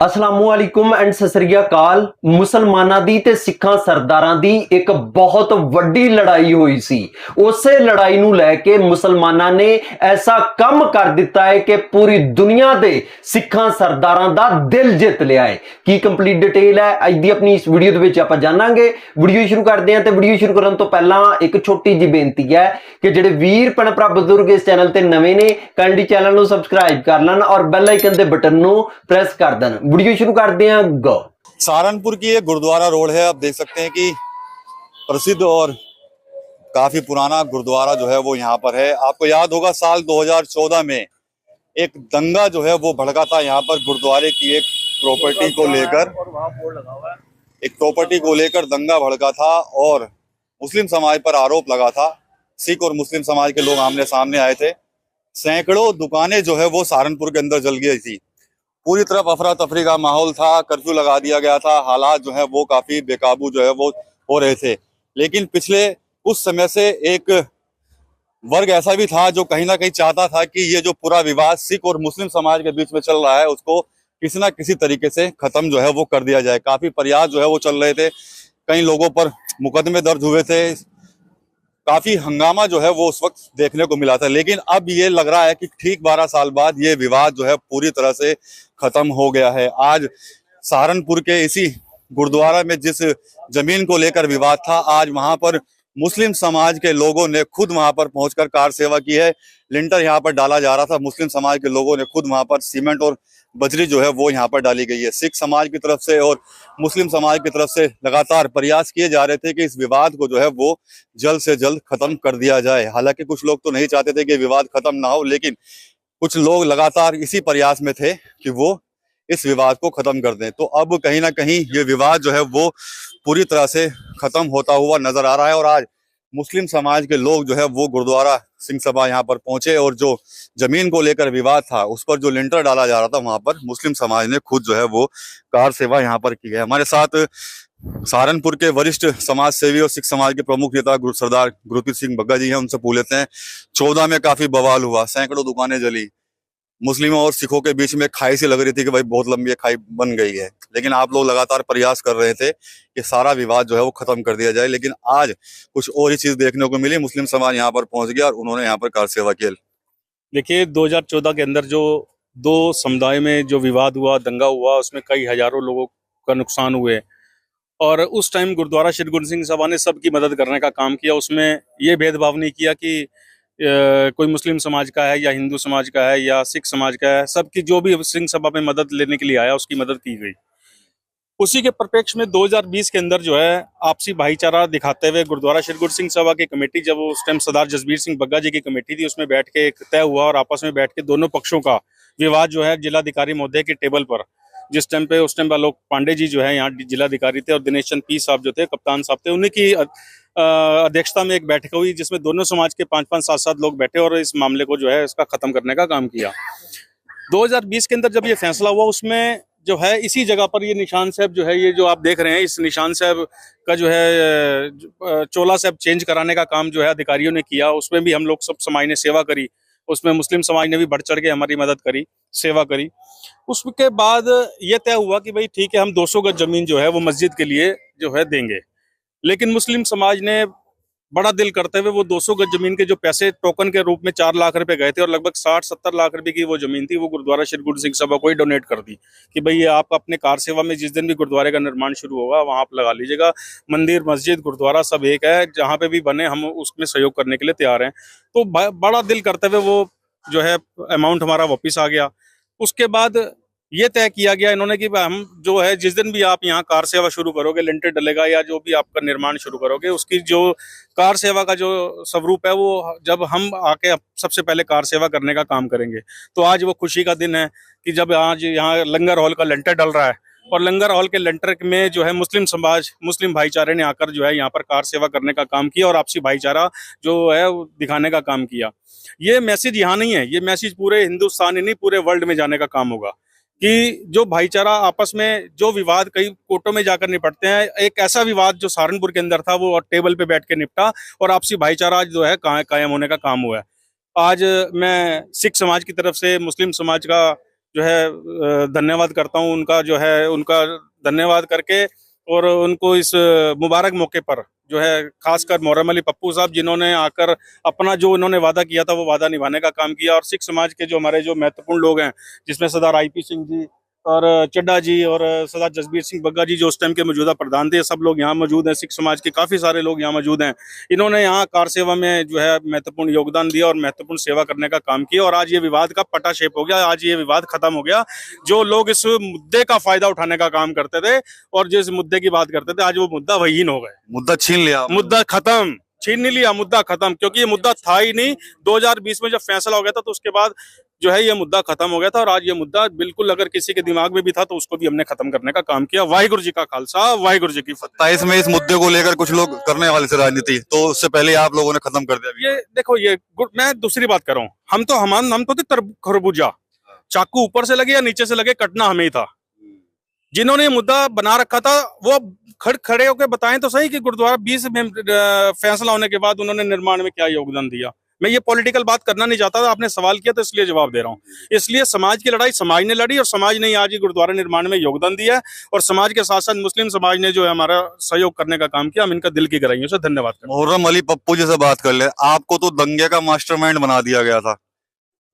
असलामुअलैकुम and सत श्री अकाल। मुसलमानां दी ते सिखां सरदारां दी एक बहुत वड्डी लड़ाई हुई सी। उसे लड़ाई नूं लैके मुसलमानां ने ऐसा कम कर दिता है कि पूरी दुनिया दे सिखां सरदारां दा दिल जित लिया है। की कंप्लीट डिटेल है अज दी अपनी इस वीडियो दे विच आपां जानांगे। वीडियो शुरू करदे हां ते वीडियो शुरू करन तो पहलां एक छोटी जी बेनती है कि जिहड़े वीर भैण भरा बजुर्ग इस चैनल ते नवे ने काइंडली चैनल नूं सबसक्राइब कर लैण और बेल आइकन दे बटन नूं प्रेस कर देण। वीडियो शुरू करते हैं। गो सहारनपुर की एक गुरुद्वारा रोड है। आप देख सकते हैं कि प्रसिद्ध और काफी पुराना गुरुद्वारा जो है वो यहाँ पर है। आपको याद होगा साल 2014 में एक दंगा जो है वो भड़का था यहाँ पर गुरुद्वारे की एक प्रॉपर्टी को लेकर। दंगा भड़का था और मुस्लिम समाज पर आरोप लगा था। सिख और मुस्लिम समाज के लोग आमने सामने आए थे। सैकड़ों दुकानें जो है वो सहारनपुर के अंदर जल गई थी। पूरी तरफ अफरा तफरी का माहौल था। कर्फ्यू लगा दिया गया था। हालात जो है वो काफी बेकाबू जो है वो हो रहे थे। लेकिन पिछले कुछ समय से एक वर्ग ऐसा भी था जो कहीं ना कहीं चाहता था कि ये जो पूरा विवाद सिख और मुस्लिम समाज के बीच में चल रहा है उसको किसी ना किसी तरीके से खत्म जो है वो कर दिया जाए। काफी प्रयास जो है वो चल रहे थे। कई लोगों पर मुकदमे दर्ज हुए थे। काफी हंगामा जो है वो उस वक्त देखने को मिला था। लेकिन अब ये लग रहा है कि ठीक 12 साल बाद ये विवाद जो है पूरी तरह से खत्म हो गया है। आज सहारनपुर के इसी गुरुद्वारा में जिस जमीन को लेकर विवाद था, आज वहां पर मुस्लिम समाज के लोगों ने खुद वहां पर पहुंचकर कार सेवा की है। लिंटर यहाँ पर डाला जा रहा था। मुस्लिम समाज के लोगों ने खुद वहां पर सीमेंट और बजरी जो है वो यहाँ पर डाली गई है। सिख समाज की तरफ से और मुस्लिम समाज की तरफ से लगातार प्रयास किए जा रहे थे कि इस विवाद को जो है वो जल्द से जल्द खत्म कर दिया जाए। हालांकि कुछ लोग तो नहीं चाहते थे कि विवाद खत्म ना हो, लेकिन कुछ लोग लगातार इसी प्रयास में थे कि वो इस विवाद को खत्म कर दें। तो अब कहीं ना कहीं ये विवाद जो है वो पूरी तरह से खत्म होता हुआ नजर आ रहा है। और आज मुस्लिम समाज के लोग जो है वो गुरुद्वारा सिंह सभा यहाँ पर पहुंचे और जो जमीन को लेकर विवाद था उस पर जो लिंटर डाला जा रहा था वहां पर मुस्लिम समाज ने खुद जो है वो कार सेवा यहाँ पर की है। हमारे साथ सहारनपुर के वरिष्ठ समाज सेवी और सिख समाज के प्रमुख नेता सरदार गुरप्रीत सिंह बग्गा जी हैं। उनसे पूछ लेते हैं। 14 में काफी बवाल हुआ, सैकड़ों दुकानें जली, मुस्लिमों और सिखों के बीच में खाई सी लग रही थी कि भाई बहुत लंबी खाई बन गई है। लेकिन आप लोग लगातार प्रयास कर रहे थे कि सारा विवाद जो है वो खत्म कर दिया जाए। लेकिन आज कुछ और ही चीज देखने को मिली। मुस्लिम समाज यहाँ पर पहुंच गया और उन्होंने यहाँ पर कार सेवा की। देखिए 2014 के अंदर जो दो समुदाय में जो विवाद हुआ, दंगा हुआ, उसमें कई हजारों लोगों का नुकसान हुए। और उस टाइम गुरुद्वारा श्री गुरु सिंह सभा ने सबकी मदद करने का काम किया। उसमें ये भेदभाव नहीं किया कि कोई मुस्लिम समाज का है या हिंदू समाज का है या सिख समाज का है। सबकी जो भी सिंह सभा में मदद लेने के लिए आया उसकी मदद की गई। उसी के परिप्रेक्ष्य में 2020 के अंदर जो है आपसी भाईचारा दिखाते हुए गुरुद्वारा श्री गुरु सिंह सभा की कमेटी, जब उस टाइम सरदार जसबीर सिंह बग्गा जी की कमेटी थी, उसमें बैठ के एक तय हुआ और आपस में बैठ के दोनों पक्षों का विवाद जो है जिलाधिकारी महोदय के टेबल पर, जिस टाइम पे उस टाइम आलोक पांडे जी जो है यहाँ जिलाधिकारी थे और दिनेश चंद पी साहब जो थे कप्तान साहब थे, उन्हीं की अध्यक्षता में एक बैठक हुई जिसमें दोनों समाज के 5-5, 7-7 लोग बैठे और इस मामले को जो है इसका खत्म करने का काम किया। 2020 के अंदर जब ये फैसला हुआ उसमें जो है इसी जगह पर ये निशान साहब जो है, ये जो आप देख रहे हैं, इस निशान साहब का जो है चोला साहब चेंज कराने का काम जो है अधिकारियों ने किया। उसमें भी हम लोग सब समाज ने सेवा करी। उसमें मुस्लिम समाज ने भी बढ़ चढ़ के हमारी मदद करी, सेवा करी। उसके बाद ये तय हुआ कि भाई ठीक है, हम 200 गज जमीन जो है वो मस्जिद के लिए जो है देंगे। लेकिन मुस्लिम समाज ने बड़ा दिल करते हुए वो 200 गज जमीन के जो पैसे टोकन के रूप में 4 लाख रुपए गए थे और लगभग 60-70 लाख रुपए की वो जमीन थी, वो गुरुद्वारा श्री गुरु सिंह सभा को ही डोनेट कर दी कि भाई ये आप अपने कार सेवा में जिस दिन भी गुरुद्वारे का निर्माण शुरू होगा वहां आप लगा लीजिएगा। मंदिर, मस्जिद, गुरुद्वारा सब एक है, जहां पे भी बने हम उसमें सहयोग करने के लिए तैयार हैं। तो बड़ा दिल करते हुए वो जो है अमाउंट हमारा वापिस आ गया। उसके बाद ये तय किया गया इन्होंने कि हम जो है जिस दिन भी आप यहाँ कार सेवा शुरू करोगे, लिंटर डलेगा या जो भी आपका निर्माण शुरू करोगे, उसकी जो कार सेवा का जो स्वरूप है वो जब हम आके सबसे पहले कार सेवा करने का काम करेंगे। तो आज वो खुशी का दिन है कि जब आज यहाँ लंगर हॉल का लिंटर डल रहा है और लंगर हॉल के लिंटर में जो है मुस्लिम समाज, मुस्लिम भाईचारे ने आकर जो है यहाँ पर कार सेवा करने का काम किया और आपसी भाईचारा जो है वो दिखाने का काम किया। ये मैसेज यहाँ नहीं है, ये मैसेज पूरे हिंदुस्तान ही नहीं पूरे वर्ल्ड में जाने का काम होगा कि जो भाईचारा आपस में जो विवाद कई कोर्टों में जाकर निपटते हैं, एक ऐसा विवाद जो सहारनपुर के अंदर था वो टेबल पे बैठ के निपटा और आपसी भाईचारा आज जो है कायम होने का काम हुआ है। आज मैं सिख समाज की तरफ से, मुस्लिम समाज का जो है धन्यवाद करता हूँ उनका, जो है उनका धन्यवाद करके, और उनको इस मुबारक मौके पर जो है खासकर मोहर्रम अली पप्पू साहब, जिन्होंने आकर अपना जो उन्होंने वादा किया था वो वादा निभाने का काम किया, और सिख समाज के जो हमारे जो महत्वपूर्ण लोग हैं, जिसमें सरदार IP सिंह जी और चड्डा जी और सरदार जसबीर सिंह बग्गा जी जो उस टाइम के मौजूदा प्रधान थे, सब लोग यहाँ मौजूद हैं। सिख समाज के काफ़ी सारे लोग यहाँ मौजूद हैं। इन्होंने यहाँ कार सेवा में जो है महत्वपूर्ण योगदान दिया और महत्वपूर्ण सेवा करने का काम किया, और आज ये विवाद का पटाक्षेप हो गया, आज ये विवाद खत्म हो गया। जो लोग इस मुद्दे का फायदा उठाने का काम करते थे और जिस मुद्दे की बात करते थे, आज वो मुद्दा वहीन हो गए। मुद्दा छीन लिया, मुद्दा खत्म, छीन नहीं लिया, मुद्दा खत्म, क्योंकि ये मुद्दा था ही नहीं। 2020 में जब फैसला हो गया था तो उसके बाद जो है ये मुद्दा खत्म हो गया था, और आज ये मुद्दा बिल्कुल अगर किसी के दिमाग में भी था तो उसको भी हमने खत्म करने का काम किया। वाहिगुरु जी का खालसा, वाहिगुरु जी की फतेह। 27 में इस मुद्दे को लेकर कुछ लोग करने वाले थे राजनीति, तो उससे पहले आप लोगों ने खत्म कर दिया। ये देखो, ये मैं दूसरी बात कर रहा हूँ, हम तो थे खरबूजा, चाकू ऊपर से लगे या नीचे से लगे, कटना हमें ही था। जिन्होंने ये मुद्दा बना रखा था वो खड़े होकर बताएं तो सही कि गुरुद्वारा 20 में फैसला होने के बाद उन्होंने निर्माण में क्या योगदान दिया। मैं ये पॉलिटिकल बात करना नहीं चाहता था, आपने सवाल किया तो इसलिए जवाब दे रहा हूँ। इसलिए समाज की लड़ाई समाज ने लड़ी, और समाज ने आज ही गुरुद्वारा निर्माण में योगदान दिया है, और समाज के साथ साथ मुस्लिम समाज ने जो है हमारा सहयोग करने का काम किया। हम इनका दिल की गहराइयों से धन्यवाद करते हैं। मोहर्रम अली पप्पू जी से बात कर ले, आपको तो दंगे का मास्टरमाइंड बना दिया गया था।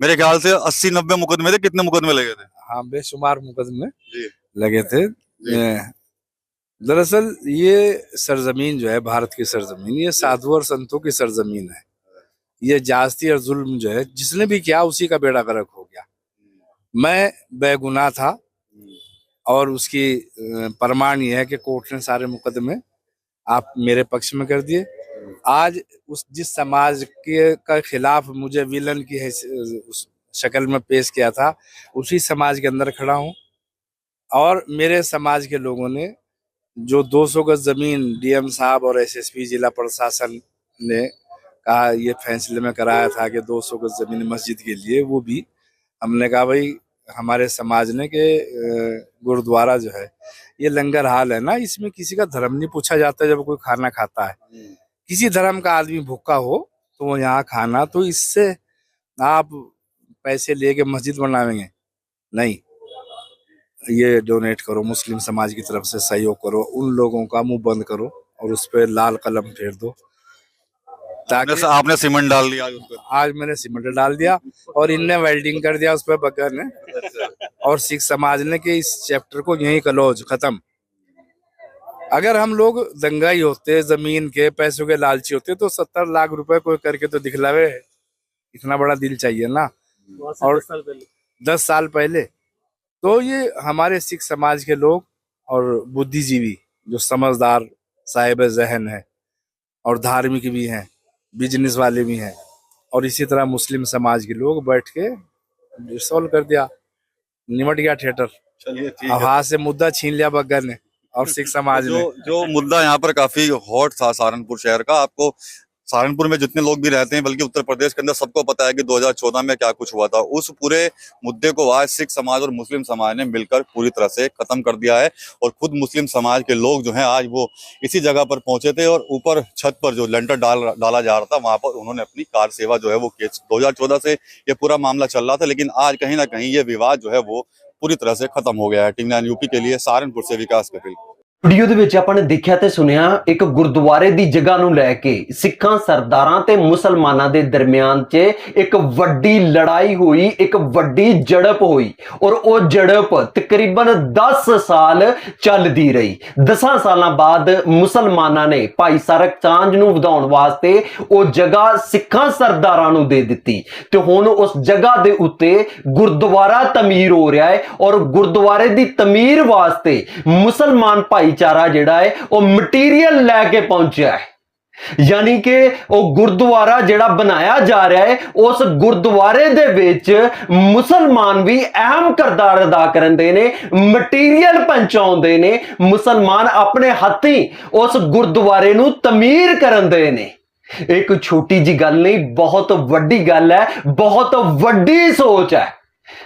मेरे ख्याल से 80-90 मुकदमे थे, कितने मुकदमे लगे थे? हाँ, बेशुमार मुकदमे जी। लगे थे। दरअसल ये सरजमीन जो है, भारत की सरजमीन, ये साधु और संतों की सरजमीन है। ये जास्ती और जुल्म जो है जिसने भी किया उसी का बेड़ा गर्क हो गया। मैं बेगुनाह था, और उसकी प्रमाण ये है कि कोर्ट ने सारे मुकदमे आप मेरे पक्ष में कर दिए। आज जिस समाज के का खिलाफ मुझे विलन की उस शक्ल में पेश किया था, उसी समाज के अंदर खड़ा हूँ, और मेरे समाज के लोगों ने जो 200 गज जमीन DM साहब और SSP जिला प्रशासन ने कहा, ये फैसले में कराया था कि 200 गज जमीन मस्जिद के लिए, वो भी हमने कहा भाई हमारे समाज ने कि गुरुद्वारा जो है ये लंगर हाल है ना, इसमें किसी का धर्म नहीं पूछा जाता। जब कोई खाना खाता है, किसी धर्म का आदमी भूखा हो तो वो यहाँ खाना, तो इससे आप पैसे लेके मस्जिद बनावेंगे नहीं, ये डोनेट करो, मुस्लिम समाज की तरफ से सहयोग करो, उन लोगों का मुंह बंद करो और उस पर लाल कलम फेर दो। ताकि आपने सीमेंट डाल दिया आज मैंने सीमेंट डाल दिया और इनने वेल्डिंग कर दिया उस पर बगैर ने, और सिख समाज ने कि इस चैप्टर को यहीं क्लोज खत्म। अगर हम लोग दंगाई होते, जमीन के पैसों के लालची होते, तो 70 लाख रुपए कोई करके तो दिखलावे। इतना बड़ा दिल चाहिए ना। और 10 साल पहले तो ये हमारे सिख समाज के लोग और बुद्धिजीवी जो समझदार साहिब जहन है और धार्मिक भी हैं, बिजनेस वाले भी हैं, और इसी तरह मुस्लिम समाज के लोग बैठ के सॉल्व कर दिया, निमट गया थिएटर। चलिए ठीक अब है। हाथ से मुद्दा छीन लिया बग्गर ने और सिख समाज ने। जो मुद्दा यहाँ पर काफी हॉट था सहारनपुर शहर का, आपको सहारनपुर में जितने लोग भी रहते हैं, बल्कि उत्तर प्रदेश के अंदर सबको पता है कि 2014 में क्या कुछ हुआ था। उस पूरे मुद्दे को आज सिख समाज और मुस्लिम समाज ने मिलकर पूरी तरह से खत्म कर दिया है, और खुद मुस्लिम समाज के लोग जो हैं आज वो इसी जगह पर पहुंचे थे, और ऊपर छत पर जो लेंटर डाला जा रहा था वहां पर उन्होंने अपनी कार सेवा जो है वो 2014 से ये पूरा मामला चल रहा था, लेकिन आज कहीं ना कहीं ये विवाद जो है वो पूरी तरह से खत्म हो गया है। टीवी 9 यूपी के लिए सहारनपुर से विकास कपिल। ਵੀਡੀਓ ਦੇ ਵਿੱਚ ਆਪਾਂ ਨੇ ਦੇਖਿਆ ਤੇ ਸੁਣਿਆ ਇੱਕ ਗੁਰਦੁਆਰੇ ਦੀ ਜਗ੍ਹਾ ਨੂੰ ਲੈ ਕੇ ਸਿੱਖਾਂ ਸਰਦਾਰਾਂ ਤੇ ਮੁਸਲਮਾਨਾਂ ਦੇ ਦਰਮਿਆਨ 'ਚ ਇੱਕ ਵੱਡੀ ਲੜਾਈ ਹੋਈ, ਇੱਕ ਵੱਡੀ ਝੜਪ ਹੋਈ, ਔਰ ਉਹ ਝੜਪ ਤਕਰੀਬਨ 10 ਸਾਲ ਚੱਲਦੀ ਰਹੀ। 10 ਸਾਲਾਂ ਬਾਅਦ ਮੁਸਲਮਾਨਾਂ ਨੇ ਭਾਈਚਾਰਕ ਸਾਂਝ ਨੂੰ ਵਧਾਉਣ ਵਾਸਤੇ ਉਹ ਜਗ੍ਹਾ ਸਿੱਖਾਂ ਸਰਦਾਰਾਂ ਨੂੰ ਦੇ ਦਿੱਤੀ, ਤੇ ਹੁਣ ਉਸ ਜਗ੍ਹਾ ਦੇ ਉੱਤੇ ਗੁਰਦੁਆਰਾ ਤਮੀਰ ਹੋ ਰਿਹਾ ਹੈ, ਔਰ ਗੁਰਦੁਆਰੇ ਦੀ ਤਮੀਰ ਵਾਸਤੇ ਮੁਸਲਮਾਨ ਭਾਈਚਾਰਾ ਜਿਹੜਾ ਹੈ ਉਹ ਮਟੀਰੀਅਲ ਲੈ ਕੇ ਪਹੁੰਚਿਆ ਹੈ। यानी कि वो गुरुद्वारा जिहड़ा बनाया जा रहा है, उस गुरुद्वारे दे विच मुसलमान भी अहम किरदार अदा करते ने, मटीरियल पहुंचाउंदे ने, मुसलमान अपने हत्थी उस गुरुद्वारे नूं तमीर करते ने। एक छोटी जी गल नहीं, बहुत वड्डी गल है, बहुत वड्डी सोच है।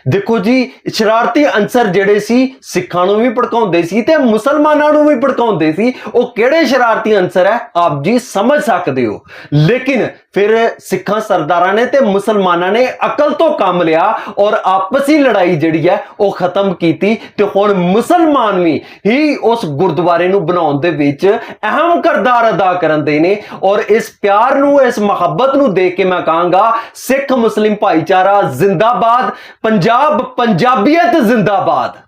देखो जी, शरारती अंसर ਜਿਹੜੇ ਸੀ ਸਿੱਖਾਂ ਨੂੰ ਵੀ ਭੜਕਾਉਂਦੇ ਸੀ ਤੇ ਮੁਸਲਮਾਨਾਂ ਨੂੰ ਵੀ ਭੜਕਾਉਂਦੇ ਸੀ। ਉਹ ਕਿਹੜੇ ਸ਼ਰਾਰਤੀ ਅੰਸਰ ਹੈ ਆਪ ਜੀ ਸਮਝ ਸਕਦੇ ਹੋ, ਲੇਕਿਨ ਫਿਰ ਸਿੱਖਾਂ ਸਰਦਾਰਾਂ ਨੇ ਤੇ ਮੁਸਲਮਾਨਾਂ ਨੇ ਅਕਲ ਤੋਂ ਕੰਮ ਲਿਆ ਔਰ ਆਪਸੀ ਲੜਾਈ ਜਿਹੜੀ ਹੈ ਉਹ ਖਤਮ ਕੀਤੀ ਤੇ ਹੁਣ ਮੁਸਲਮਾਨ ਵੀ ਹੀ ਉਸ ਗੁਰਦੁਆਰੇ ਨੂੰ ਬਣਾਉਣ ਦੇ ਵਿੱਚ ਅਹਿਮ ਕਿਰਦਾਰ ਅਦਾ ਕਰਨ ਦੇ ਨੇ। ਔਰ ਇਸ ਪਿਆਰ ਨੂੰ, ਇਸ ਮੁਹੱਬਤ ਨੂੰ ਦੇਖ ਕੇ ਮੈਂ ਕਹਾਂਗਾ ਸਿੱਖ ਮੁਸਲਿਮ ਭਾਈਚਾਰਾ ਜ਼ਿੰਦਾਬਾਦ, ਪੰਜਾਬ ਪੰਜਾਬੀਅਤ ਜ਼ਿੰਦਾਬਾਦ।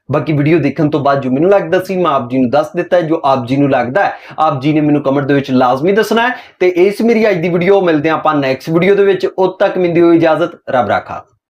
ਬਾਕੀ ਵੀਡੀਓ ਦੇਖਣ ਤੋਂ ਬਾਅਦ ਜੋ ਮੈਨੂੰ ਲੱਗਦਾ ਸੀ ਮੈਂ ਆਪ ਜੀ ਨੂੰ ਦੱਸ ਦਿੱਤਾ ਹੈ। ਜੋ ਆਪ ਜੀ ਨੂੰ ਲੱਗਦਾ ਹੈ ਆਪ ਜੀ ਨੇ ਮੈਨੂੰ ਕਮੈਂਟ ਦੇ ਵਿੱਚ ਲਾਜ਼ਮੀ ਦੱਸਣਾ ਹੈ। ਤੇ ਇਸ ਮੇਰੀ ਅੱਜ ਦੀ ਵੀਡੀਓ, ਮਿਲਦੇ ਹਾਂ ਆਪਾਂ ਨੈਕਸਟ ਵੀਡੀਓ ਦੇ ਵਿੱਚ। ਉਦ ਤੱਕ ਮੈਨੂੰ ਦਿਓ ਇਜਾਜ਼ਤ, ਰੱਬ ਰਾਖਾ।